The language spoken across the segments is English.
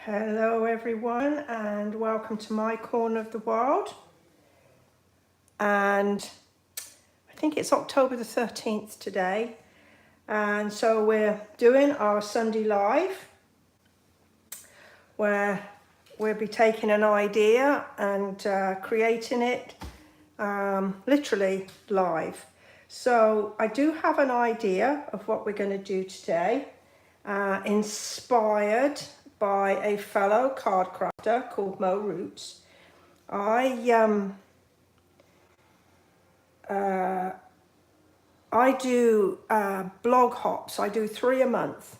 Hello everyone and welcome to my corner of the world. And I think it's October the 13th today, and so we're doing our Sunday live where we'll be taking an idea and creating it literally live. So I do have an idea of what we're going to do today, inspired by a fellow card crafter called Mo Roots. I do blog hops. I do 3 a month,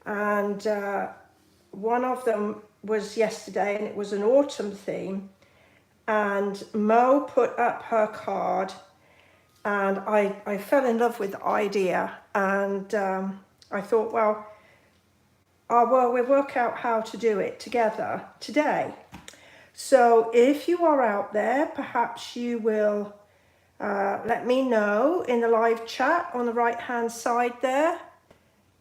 and one of them was yesterday, and it was an autumn theme. And Mo put up her card, and I fell in love with the idea, and I thought, well, we'll work out how to do it together today. So if you are out there, perhaps you will let me know in the live chat on the right hand side there,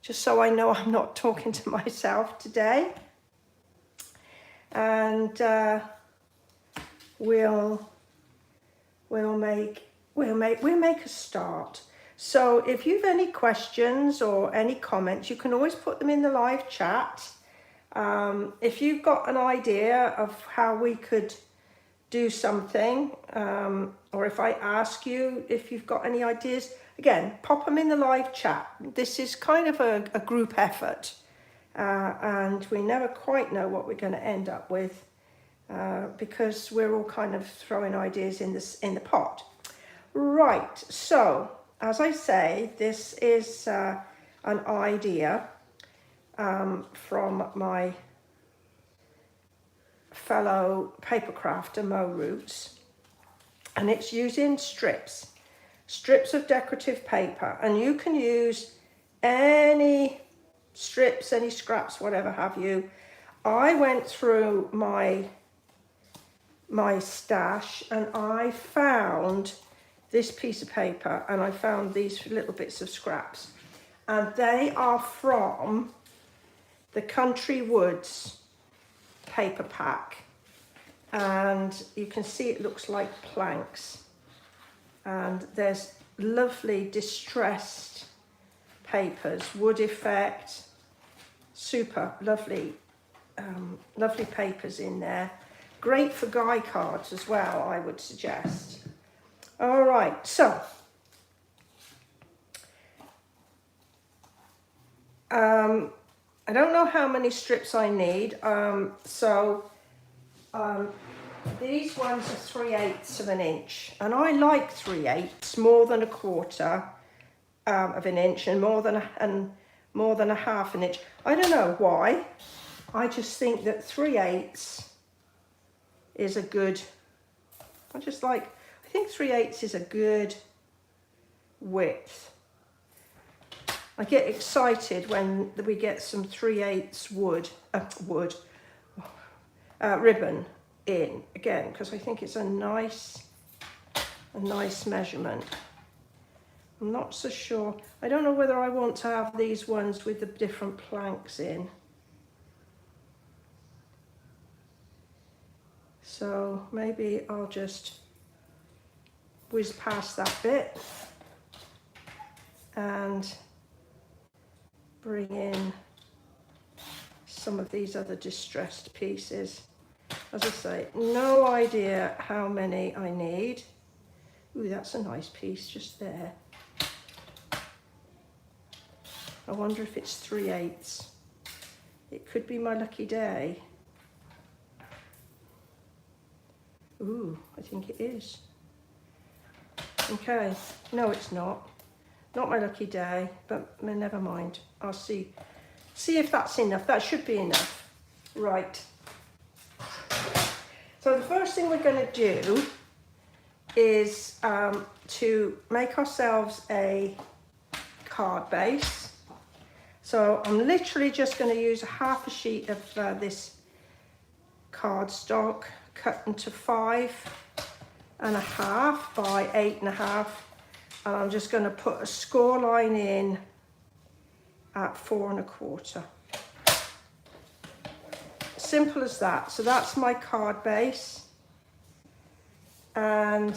just so I know I'm not talking to myself today. And we'll make a start. So if you've any questions or any comments, you can always put them in the live chat. If you've got an idea of how we could do something, or if I ask you if you've got any ideas, again, pop them in the live chat. This is kind of a group effort, and we never quite know what we're going to end up with, because we're all kind of throwing ideas in the pot. Right, so as I say, this is an idea from my fellow paper crafter Mo Roots, and it's using strips of decorative paper, and you can use any strips, any scraps, whatever have you. I went through my stash and I found this piece of paper, and I found these little bits of scraps, and they are from the Country Woods paper pack, and you can see it looks like planks, and there's lovely distressed papers, wood effect, super lovely lovely papers in there, great for guy cards as well, I would suggest. All right, so I don't know how many strips I need, these ones are 3/8 of an inch, and I like 3/8 more than 1/4 of an inch, and more than a half an inch. I don't know why. I just think that 3/8 is a good. I think 3/8 is a good width. I get excited when we get some 3/8 ribbon in again, because I think it's a nice measurement. I'm not so sure. I don't know whether I want to have these ones with the different planks in. So maybe I'll just whiz past that bit and bring in some of these other distressed pieces. As I say, no idea how many I need. Ooh, that's a nice piece just there. I wonder if it's 3/8. It could be my lucky day. Ooh, I think it is. Okay, no it's not. Not my lucky day, but never mind. I'll see if that's enough. That should be enough. Right. So the first thing we're going to do is to make ourselves a card base. So I'm literally just going to use half a sheet of this cardstock, cut into 5.5 by 8.5, and I'm just going to put a score line in at 4.25. Simple as that. So that's my card base. And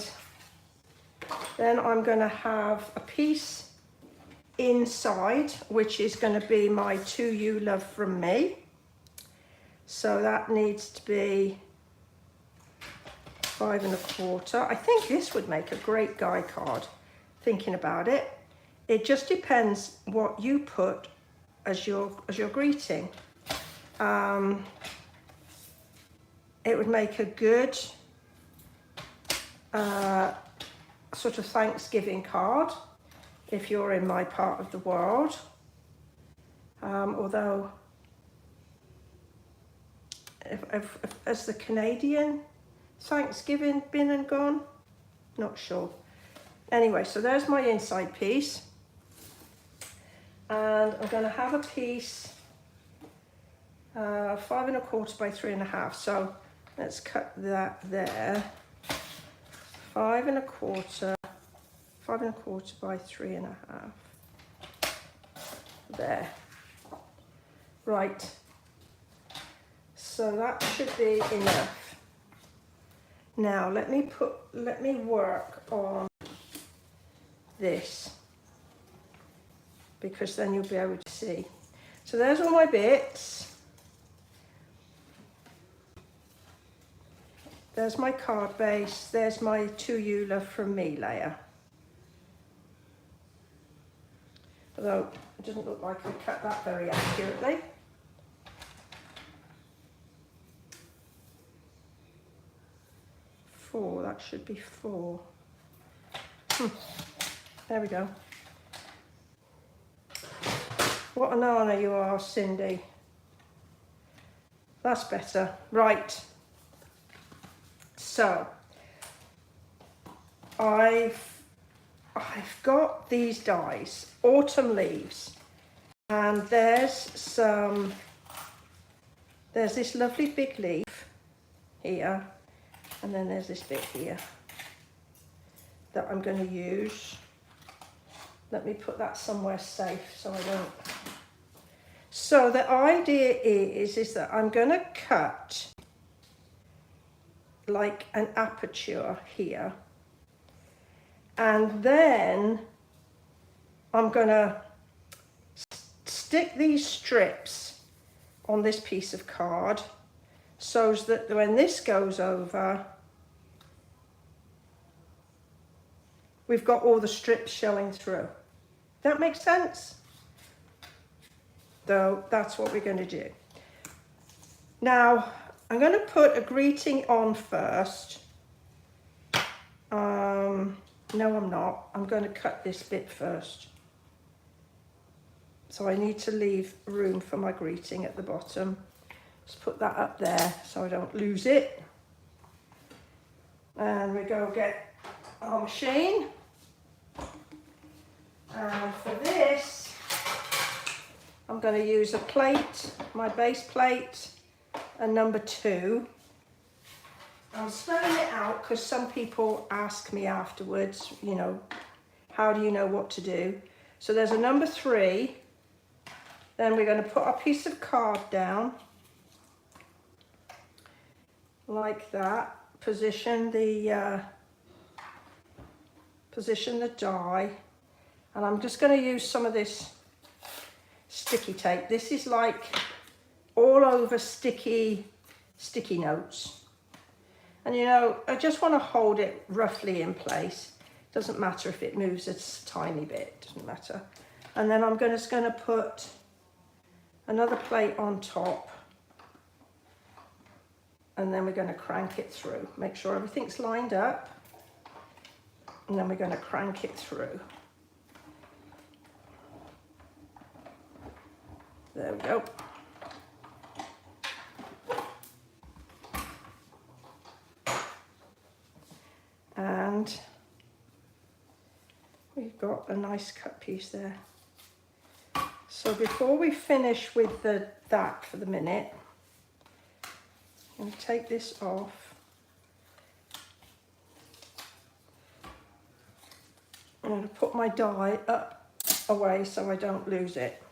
then I'm going to have a piece inside, which is going to be my To You Love From Me. So that needs to be 5 1/4. I think this would make a great guy card, thinking about it. It just depends what you put as your greeting. It would make a good sort of Thanksgiving card if you're in my part of the world. Although, if has the Canadian Thanksgiving been and gone? Not sure. Anyway, so there's my inside piece. And I'm going to have a piece 5 1/4 by 3 1/2. So let's cut that there. 5 1/4 by 3 1/2. There. Right. So that should be enough. Now let me work on this, because then you'll be able to see. So there's all my bits. There's my card base. There's my To You Love From Me layer. Although it doesn't look like I cut that very accurately. Four, that should be 4. There we go. What an honor you are, Cindy. That's better. Right. So I've got these dies, autumn leaves, and there's this lovely big leaf here, and then there's this bit here that I'm going to use. Let me put that somewhere safe so I don't. So the idea is that I'm going to cut like an aperture here, and then I'm going to stick these strips on this piece of card so that when this goes over, we've got all the strips showing through. That makes sense? So that's what we're going to do. Now, I'm going to put a greeting on first. No, I'm not. I'm going to cut this bit first. So I need to leave room for my greeting at the bottom. Just put that up there so I don't lose it. And we go get our machine. And for this, I'm going to use a plate, my base plate, a number 2. I'm spelling it out because some people ask me afterwards, you know, how do you know what to do? So there's a number 3. Then we're going to put our piece of card down like that. Position the die, and I'm just going to use some of this sticky tape. This is like all over sticky notes. And you know, I just want to hold it roughly in place. Doesn't matter if it moves a tiny bit, doesn't matter. And then I'm just going to put another plate on top. And then we're going to crank it through. Make sure everything's lined up. And then we're going to crank it through. There we go. And we've got a nice cut piece there. So before we finish with that for the minute, I'm going to take this off. I'm going to put my die up away so I don't lose it.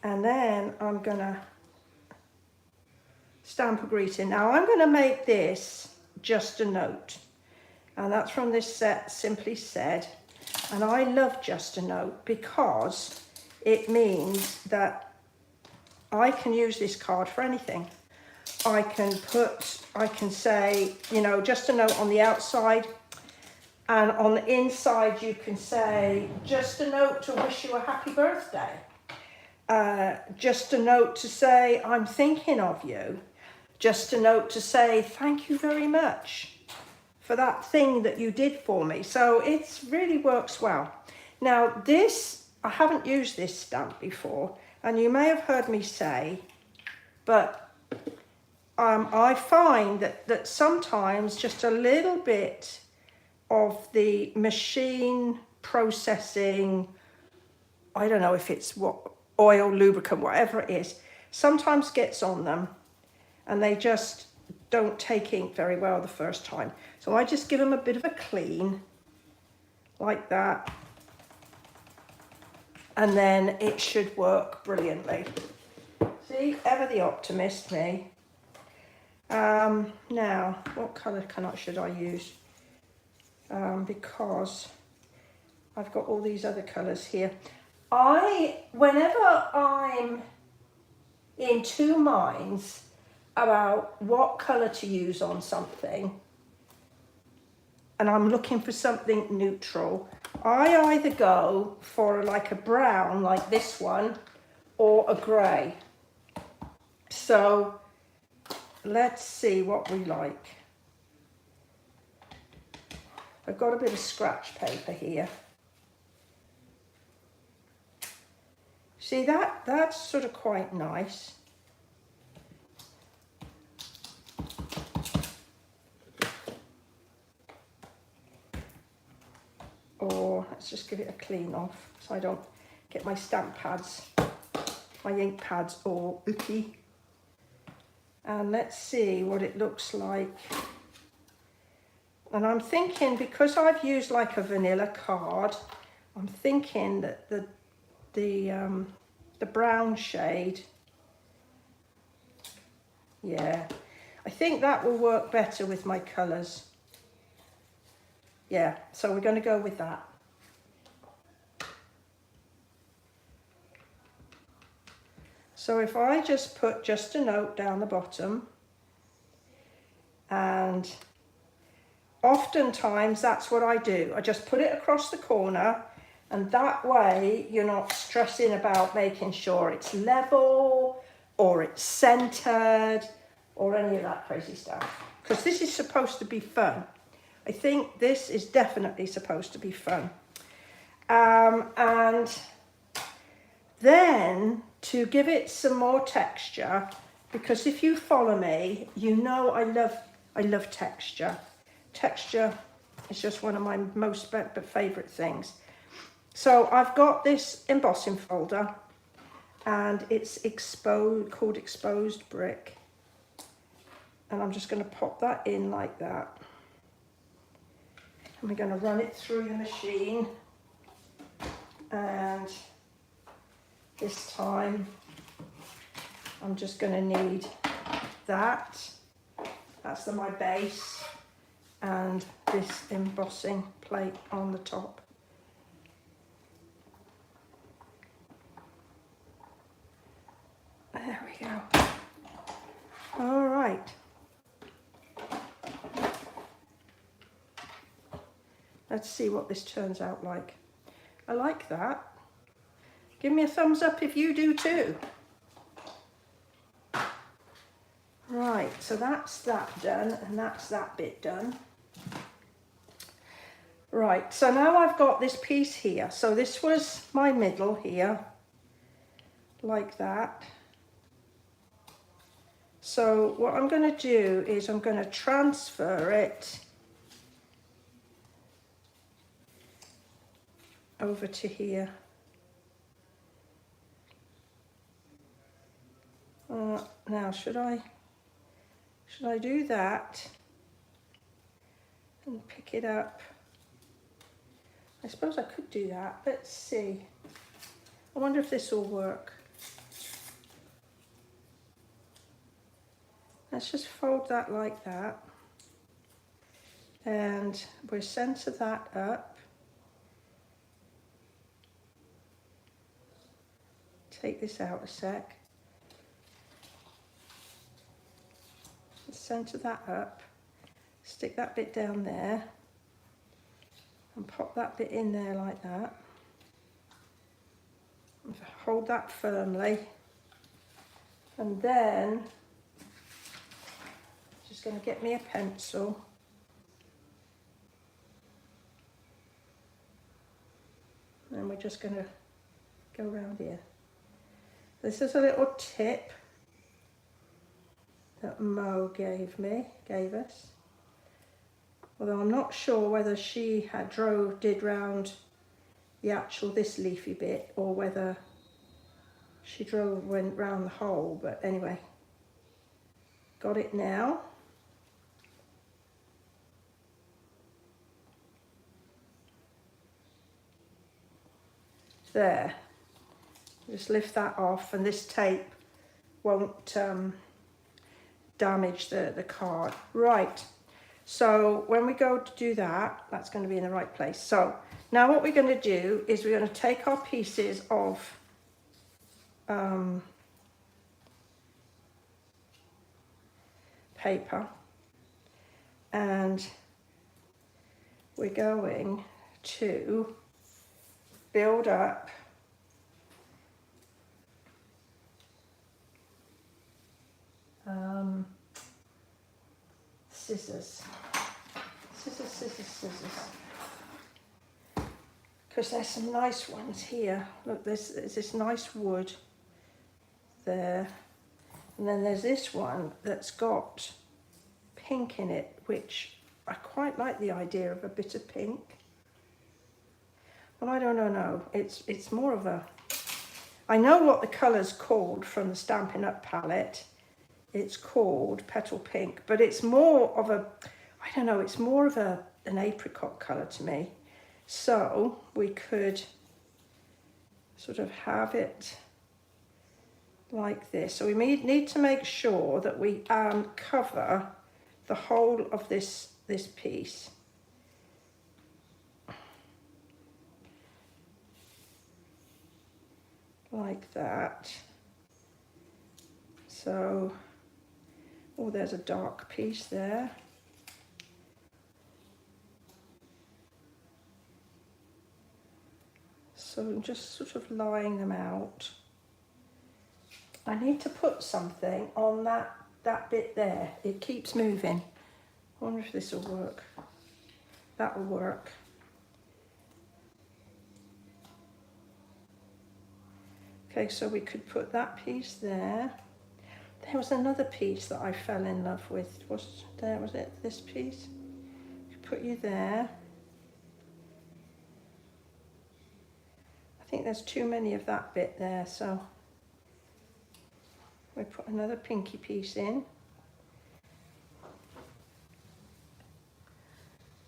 And then I'm going to stamp a greeting. Now I'm going to make this Just a Note, and that's from this set, Simply Said. And I love Just a Note because it means that I can use this card for anything. I can say, you know, just a note on the outside, and on the inside you can say, just a note to wish you a happy birthday. Just a note to say, I'm thinking of you. Just a note to say, thank you very much for that thing that you did for me. So it really works well. Now this, I haven't used this stamp before, and you may have heard me say, but I find that sometimes just a little bit of the machine processing, I don't know if it's what oil, lubricant, whatever it is, sometimes gets on them and they just don't take ink very well the first time. So I just give them a bit of a clean like that, and then it should work brilliantly. See, ever the optimist, me. Now, what colour should I use? Because I've got all these other colours here. Whenever I'm in two minds about what colour to use on something, and I'm looking for something neutral, I either go for like a brown, like this one, or a grey. So let's see what we like. I've got a bit of scratch paper here. See, that's sort of quite nice. Or let's just give it a clean off so I don't get my stamp pads, my ink pads all icky. And let's see what it looks like. And I'm thinking, because I've used like a vanilla card, I'm thinking that the brown shade, yeah, I think that will work better with my colours. Yeah, so we're going to go with that. So if I just put just a note down the bottom, and oftentimes that's what I do. I just put it across the corner, and that way you're not stressing about making sure it's level or it's centered or any of that crazy stuff. Because this is supposed to be fun. I think this is definitely supposed to be fun. And then to give it some more texture, because if you follow me, you know I love texture. Texture is just one of my most favourite things. So I've got this embossing folder, and it's called Exposed Brick. And I'm just going to pop that in like that. And we're going to run it through the machine. And this time I'm just going to need that. That's my base. And this embossing plate on the top. There we go. All right. Let's see what this turns out like. I like that. Give me a thumbs up if you do too. Right, so that's that done, and that's that bit done. Right, so now I've got this piece here. So this was my middle here, like that. So what I'm going to do is I'm going to transfer it over to here. Now should I do that and pick it up? I suppose I could do that. Let's see. I wonder if this will work. Let's just fold that like that. And we'll centre that up. Take this out a sec. Centre that up. Stick that bit down there. And pop that bit in there like that. Hold that firmly. And then, just going to get me a pencil. And we're just going to go around here. This is a little tip that Mo gave us. Although I'm not sure whether she did round the actual this leafy bit or whether she went round the hole, but anyway, got it now. There, just lift that off, and this tape won't damage the card. Right, so when we go to do that, that's going to be in the right place. So now what we're going to do is we're going to take our pieces of paper, and we're going to build up scissors, because there's some nice ones here. Look, there's this nice wood there, and then there's this one that's got pink in it, which I quite like the idea of a bit of pink. Well, I don't know, it's more of a, I know what the colour's called from the Stampin' Up palette. It's called Petal Pink, but it's more of a, I don't know, it's more of an apricot colour to me. So we could sort of have it like this. So we need to make sure that we cover the whole of this piece. Like that. So, oh, there's a dark piece there. So I'm just sort of lying them out. I need to put something on that bit there. It keeps moving. I wonder if this will work. That will work. Okay, so we could put that piece there. There was another piece that I fell in love with. Was it this piece? Put you there. I think there's too many of that bit there, so we put another pinky piece in.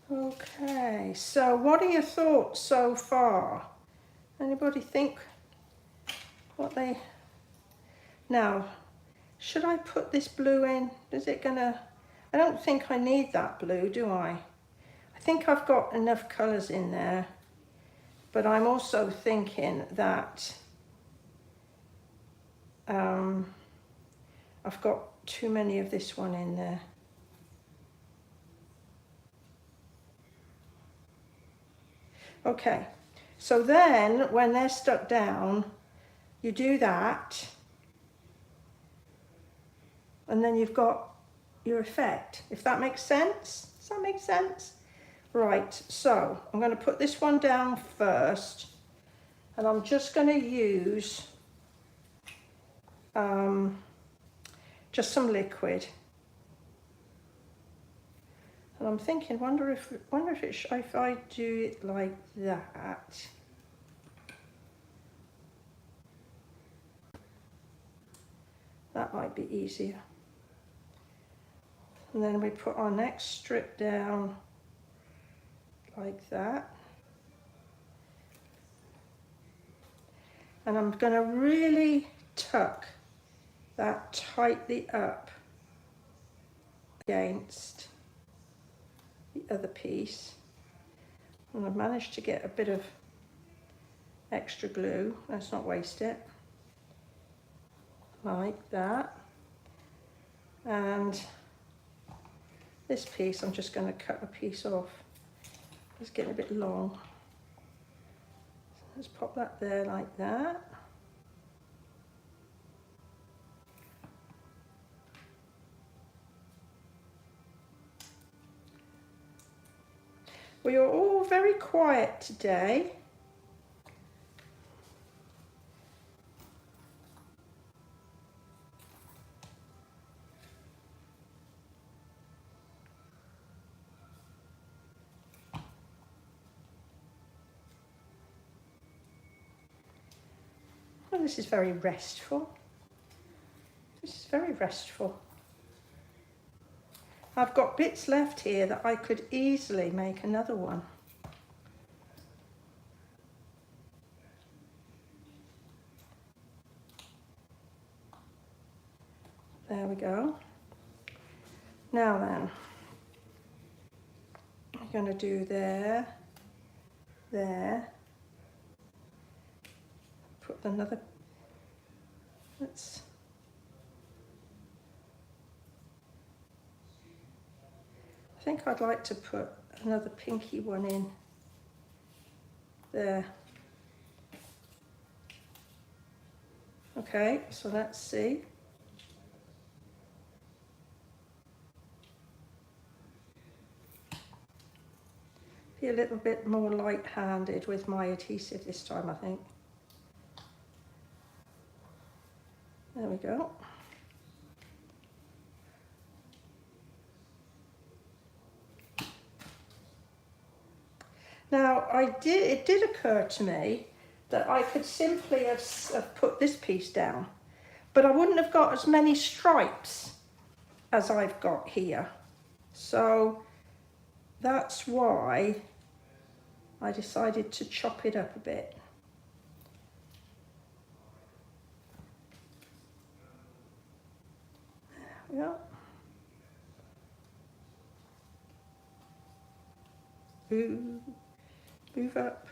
Okay, so what are your thoughts so far? Anybody think what they... Now, should I put this blue in? Is it gonna... I don't think I need that blue, do I? I think I've got enough colours in there, but I'm also thinking that I've got too many of this one in there. Okay, so then when they're stuck down, you do that, and then you've got your effect, if that makes sense. Does that make sense? Right, so I'm going to put this one down first, and I'm just going to use just some liquid. And I'm thinking, wonder if I do it like that. That might be easier. And then we put our next strip down like that. And I'm going to really tuck that tightly up. against the other piece. And I've managed to get a bit of extra glue. Let's not waste it. Like that. And this piece, I'm just going to cut a piece off. It's getting a bit long. So let's pop that there like that. We are all very quiet today. Oh, this is very restful. This is very restful. I've got bits left here that I could easily make another one. There we go. Now then, I'm going to do there, there. Put another, let's, I think I'd like to put another pinky one in there. Okay, so let's see. Be a little bit more light-handed with my adhesive this time, I think. There we go. Now, it did occur to me that I could simply have put this piece down, but I wouldn't have got as many stripes as I've got here. So that's why I decided to chop it up a bit. There we go. Ooh, move up.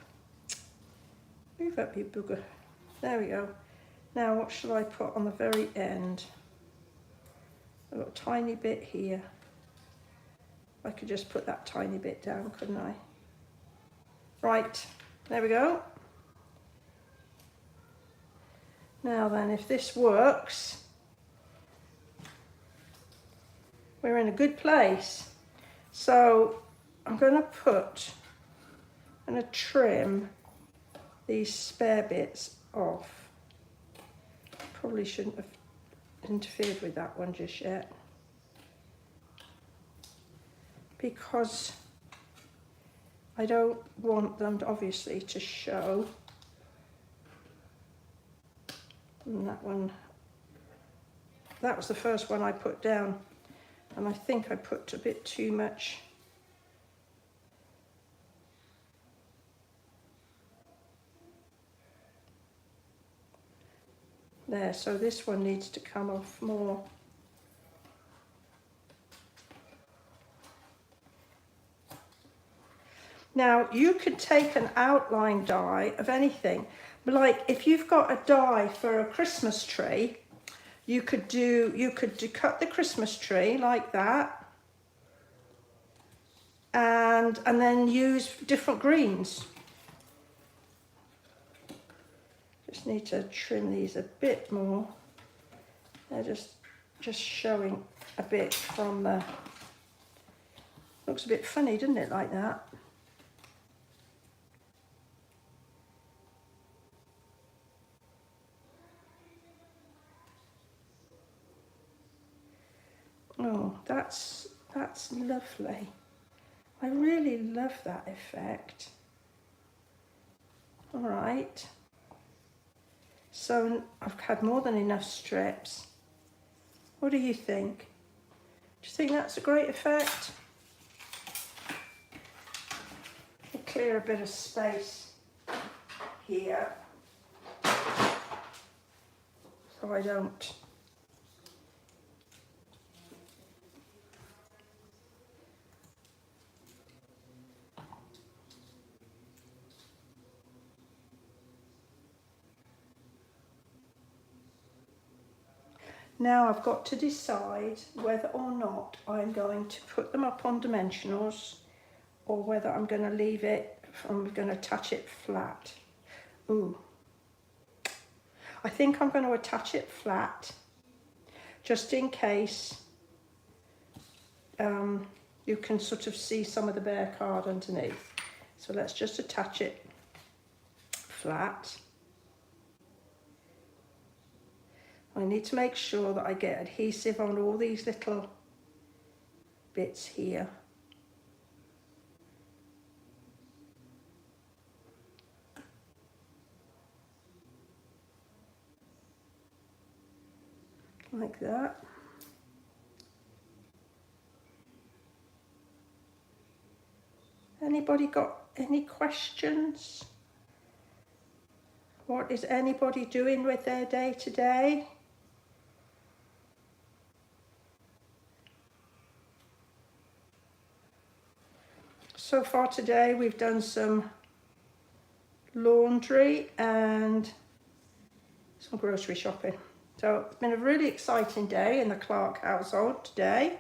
Move up, you booger. There we go. Now what shall I put on the very end? I've got a tiny bit here. I could just put that tiny bit down, couldn't I? Right, there we go. Now then, if this works, we're in a good place. So I'm going to trim these spare bits off. Probably shouldn't have interfered with that one just yet, because I don't want them obviously to show. And that one, that was the first one I put down, and I think I put a bit too much. There, so this one needs to come off more. Now, you could take an outline die of anything. Like if you've got a die for a Christmas tree, you could cut the Christmas tree like that, and then use different greens. Just need to trim these a bit more. They're just showing a bit from the, looks a bit funny, doesn't it, like that? Oh, that's lovely. I really love that effect. All right. So I've had more than enough strips. What do you think? Do you think that's a great effect? I'll clear a bit of space here so I don't. Now I've got to decide whether or not I'm going to put them up on dimensionals or whether I'm going to leave it, I'm going to attach it flat. Ooh. I think I'm going to attach it flat, just in case you can sort of see some of the bare card underneath. So let's just attach it flat. I need to make sure that I get adhesive on all these little bits here. Like that. Anybody got any questions? What is anybody doing with their day today? So far today we've done some laundry and some grocery shopping. So it's been a really exciting day in the Clark household today.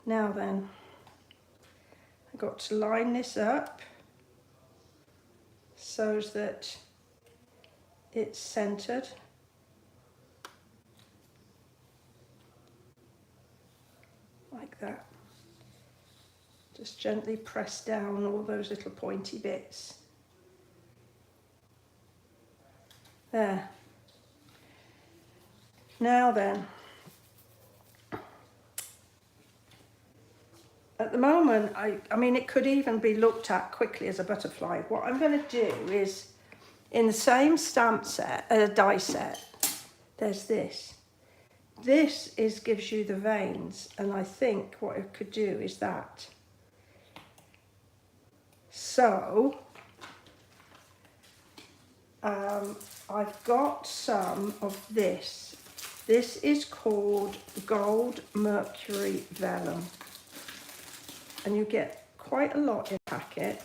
Now then, I've got to line this up so that it's centered. Like that. Just gently press down all those little pointy bits. There. Now then, at the moment, I mean, it could even be looked at quickly as a butterfly. What I'm going to do is, in the same stamp set, die set, there's this. This gives you the veins, and I think what it could do is that. So, I've got some of this. This is called Gold Mercury Vellum. And you get quite a lot in a packet.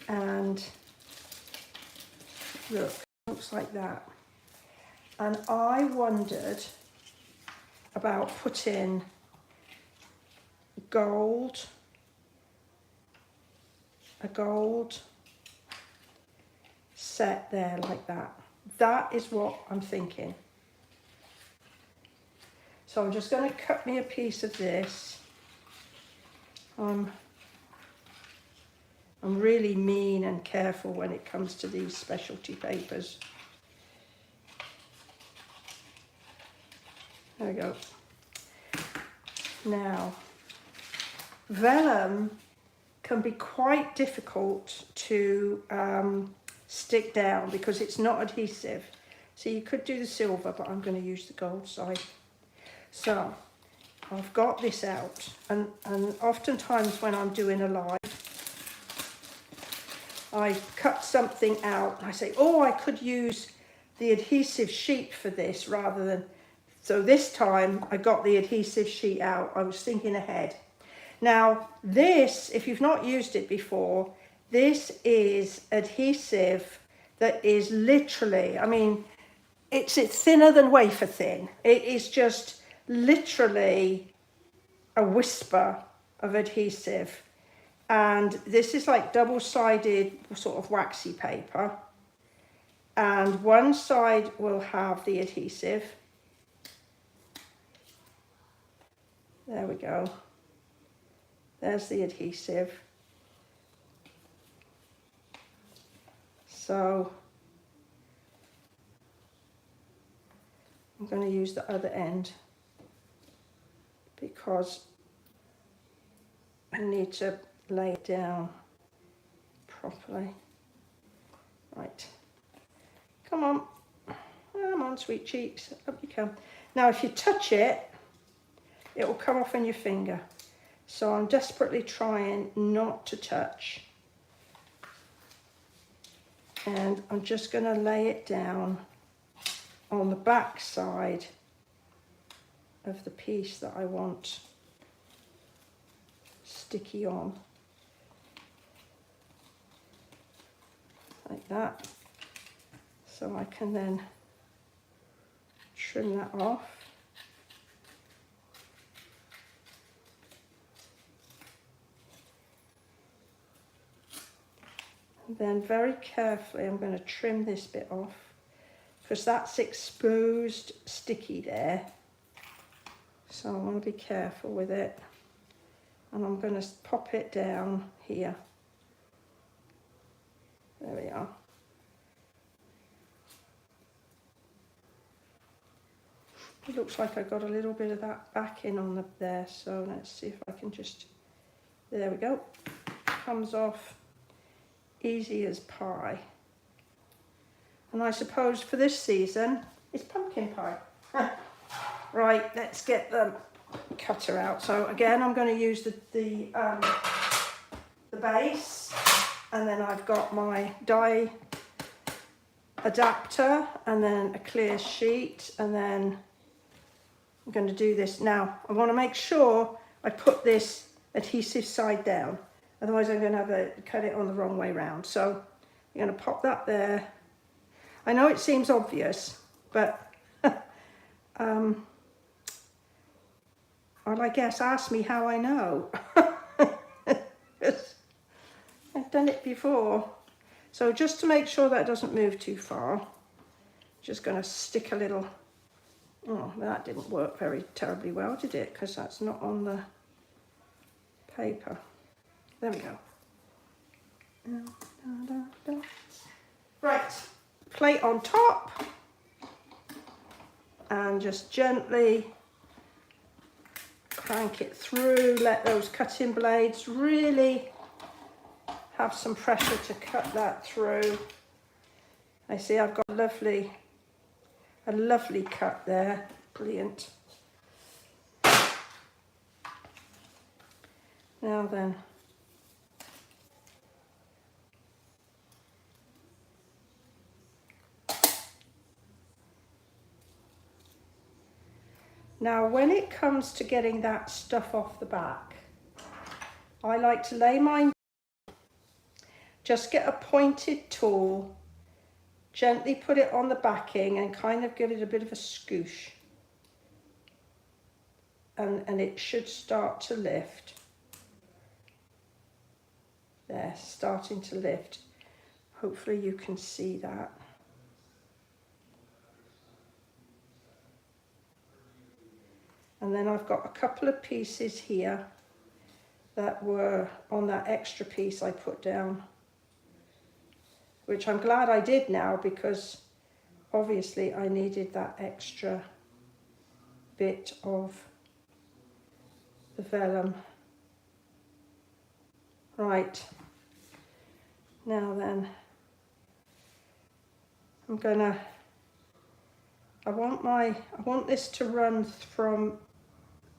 And look, it looks like that. And I wondered about putting gold, a gold set there like that. That is what I'm thinking. So I'm just going to cut me a piece of this. I'm really mean and careful when it comes to these specialty papers. There we go. Now, vellum can be quite difficult to stick down because it's not adhesive. So you could do the silver, but I'm going to use the gold side. So I've got this out, and oftentimes when I'm doing a live, I cut something out and I say, oh, I could use the adhesive sheet for this rather than, so this time I got the adhesive sheet out. I was thinking ahead. Now this, if you've not used it before, this is adhesive that is literally, I mean, it's thinner than wafer thin. It is just literally a whisper of adhesive. And this is like double-sided sort of waxy paper. And one side will have the adhesive. There we go. There's the adhesive. So I'm going to use the other end because I need to lay it down properly. Right. Come on. Come on, sweet cheeks. Up you come. Now, if you touch it, it will come off on your finger. So I'm desperately trying not to touch. And I'm just going to lay it down on the back side of the piece that I want sticky on. Like that. So I can then trim that off. And then very carefully I'm going to trim this bit off because that's exposed sticky there. So I want to be careful with it. And I'm going to pop it down here. There we are. It looks like I got a little bit of that backing on there, so let's see if I can just, there we go. Comes off easy as pie. And I suppose for this season, it's pumpkin pie. Right, let's get the cutter out. So again, I'm going to use the base, and then I've got my die adapter, and then a clear sheet, and then I'm going to do this now. I want to make sure I put this adhesive side down, otherwise I'm going to have to cut it on the wrong way round. So I'm going to pop that there. I know it seems obvious, but or I guess ask me how I know. I've done it before. So just to make sure that doesn't move too far, just going to stick a little. Oh, that didn't work very terribly well, did it? Because that's not on the paper. There we go. Right, plate on top, and just gently crank it through. Let those cutting blades really have some pressure to cut that through. I see I've got a lovely cut there. Brilliant. Now then, now when it comes to getting that stuff off the back, I like to lay mine, just get a pointed tool, gently put it on the backing and kind of give it a bit of a scoosh, and it should start to lift. There, starting to lift. Hopefully you can see that. And then I've got a couple of pieces here that were on that extra piece I put down, which I'm glad I did now, because obviously I needed that extra bit of the vellum. Right, now then, I want this to run from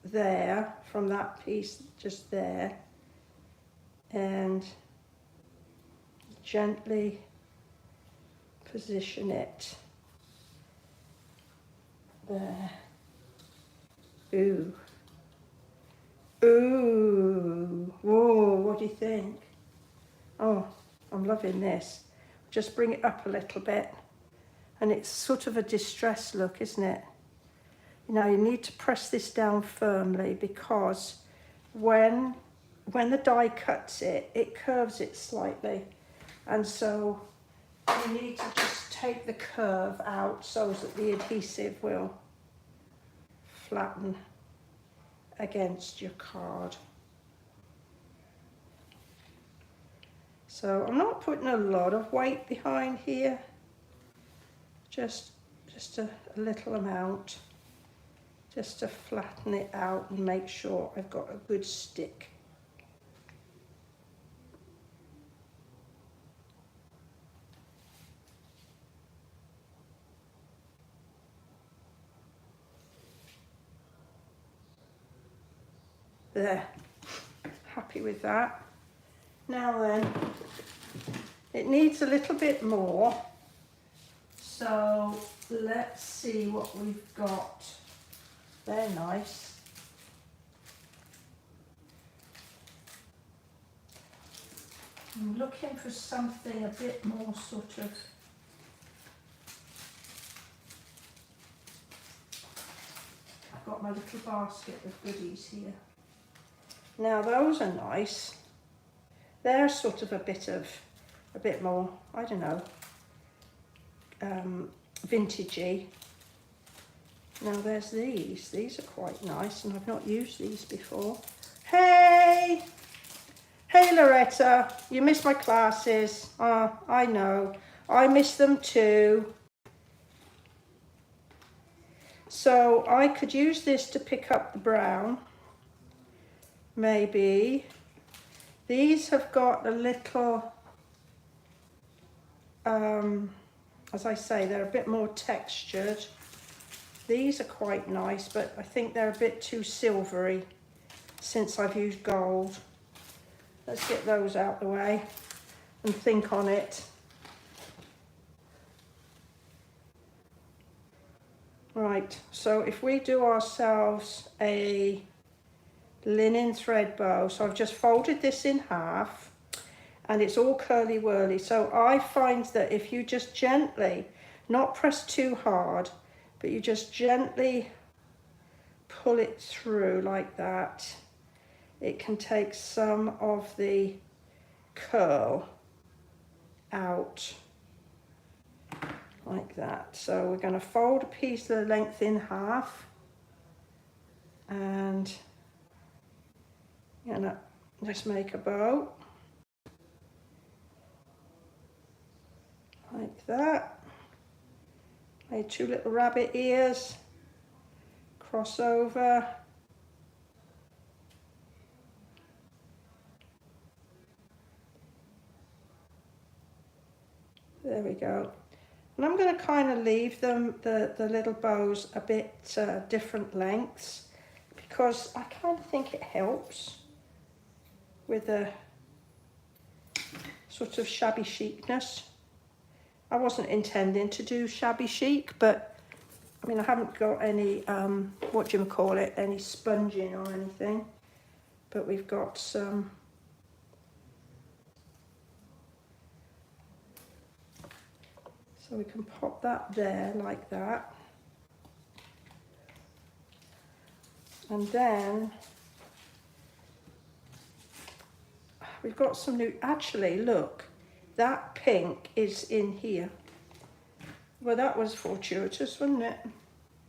there, from that piece just there, and gently position it there. Ooh. Ooh. Whoa, what do you think? Oh, I'm loving this. Just bring it up a little bit. And it's sort of a distressed look, isn't it? Now you need to press this down firmly, because when the die cuts it, it curves it slightly. And so you need to just take the curve out so that the adhesive will flatten against your card. So I'm not putting a lot of weight behind here, just a little amount, just to flatten it out and make sure I've got a good stick. There, happy with that. Now then, it needs a little bit more, so let's see what we've got. They're nice. I'm looking for something a bit more sort of I've got my little basket of goodies here. Now those are nice. They're sort of a bit more, I don't know, vintagey. Now there's these. These are quite nice, and I've not used these before. Hey! Hey Loretta, you missed my classes. I know. I miss them too. So I could use this to pick up the brown. Maybe. These have got a little, as I say, they're a bit more textured. These are quite nice, but I think they're a bit too silvery since I've used gold. Let's get those out the way and think on it. Right, so if we do ourselves a linen thread bow, so I've just folded this in half and it's all curly whirly. So I find that if you just gently, not press too hard, but you just gently pull it through like that, it can take some of the curl out like that. So we're going to fold a piece of the length in half and I'm going to just make a bow like that. Made two little rabbit ears, cross over. There we go. And I'm going to kind of leave them, the little bows, a bit different lengths, because I kind of think it helps with a sort of shabby chicness. I wasn't intending to do shabby chic, but I mean, I haven't got any, what do you call it, any sponging or anything, but we've got some so we can pop that there like that. And then we've got some new, actually look, that pink is in here. Well, that was fortuitous, wasn't it?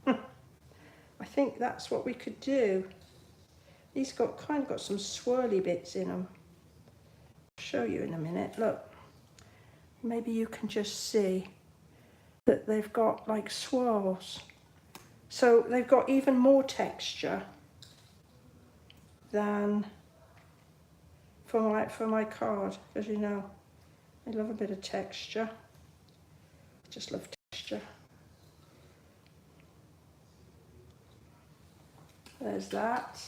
I think that's what we could do. These kind of got some swirly bits in them. I'll show you in a minute, look. Maybe you can just see that they've got like swirls. So they've got even more texture than for my card, as you know. I love a bit of texture. I just love texture. There's that.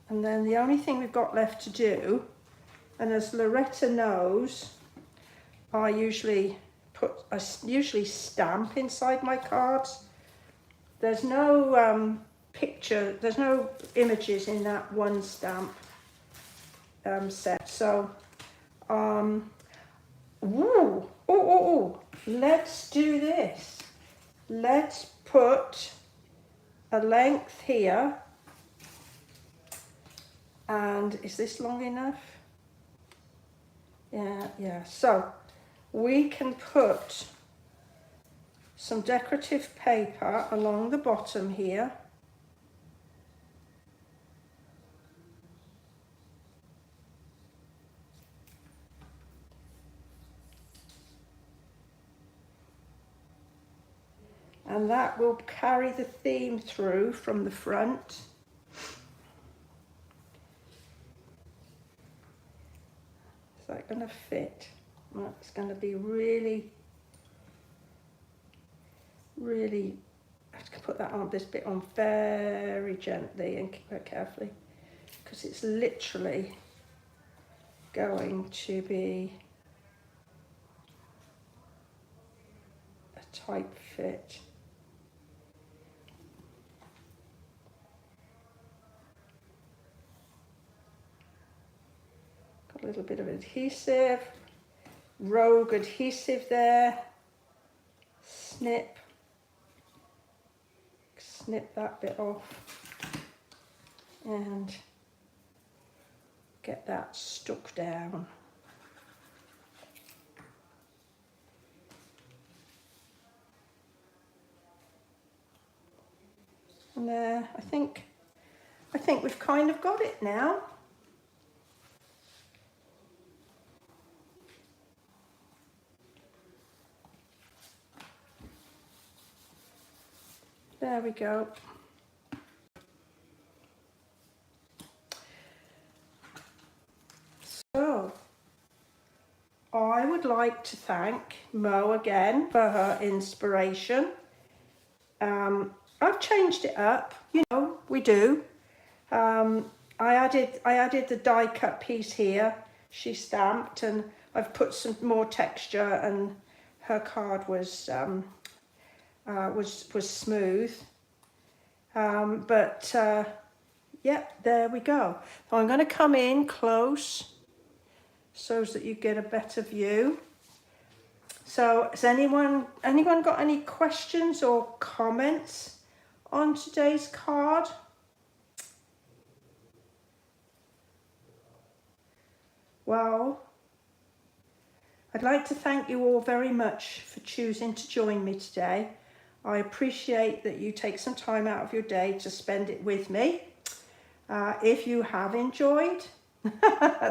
And then the only thing we've got left to do, and as Loretta knows, I usually stamp inside my cards. There's no picture, there's no images in that one stamp set. So, let's do this. Let's put a length here. And is this long enough? Yeah. So we can put some decorative paper along the bottom here. And that will carry the theme through from the front. Is that going to fit? That's going to be really, I have to put that on, this bit on very gently and very carefully, because it's literally going to be a tight fit. Got a little bit of adhesive, rogue adhesive there, snip, snip that bit off and get that stuck down. And there, I think we've kind of got it now. There we go. So, I would like to thank Mo again for her inspiration. I've changed it up, you know, we do. I added the die cut piece here, she stamped, and I've put some more texture, and her card was smooth. Yeah, there we go. So I'm going to come in close so that you get a better view. So has anyone got any questions or comments on today's card? Well, I'd like to thank you all very much for choosing to join me today. I appreciate that you take some time out of your day to spend it with me. If you have enjoyed,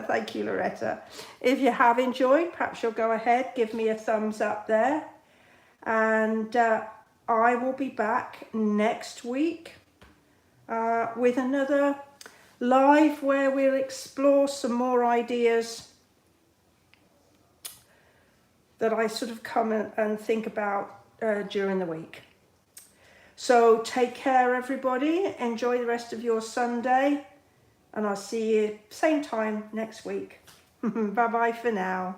thank you, Loretta. If you have enjoyed, perhaps you'll go ahead, give me a thumbs up there. And I will be back next week with another live where we'll explore some more ideas that I sort of come and think about during the week. So take care, everybody. Enjoy the rest of your Sunday. And I'll see you same time next week. Bye-bye for now.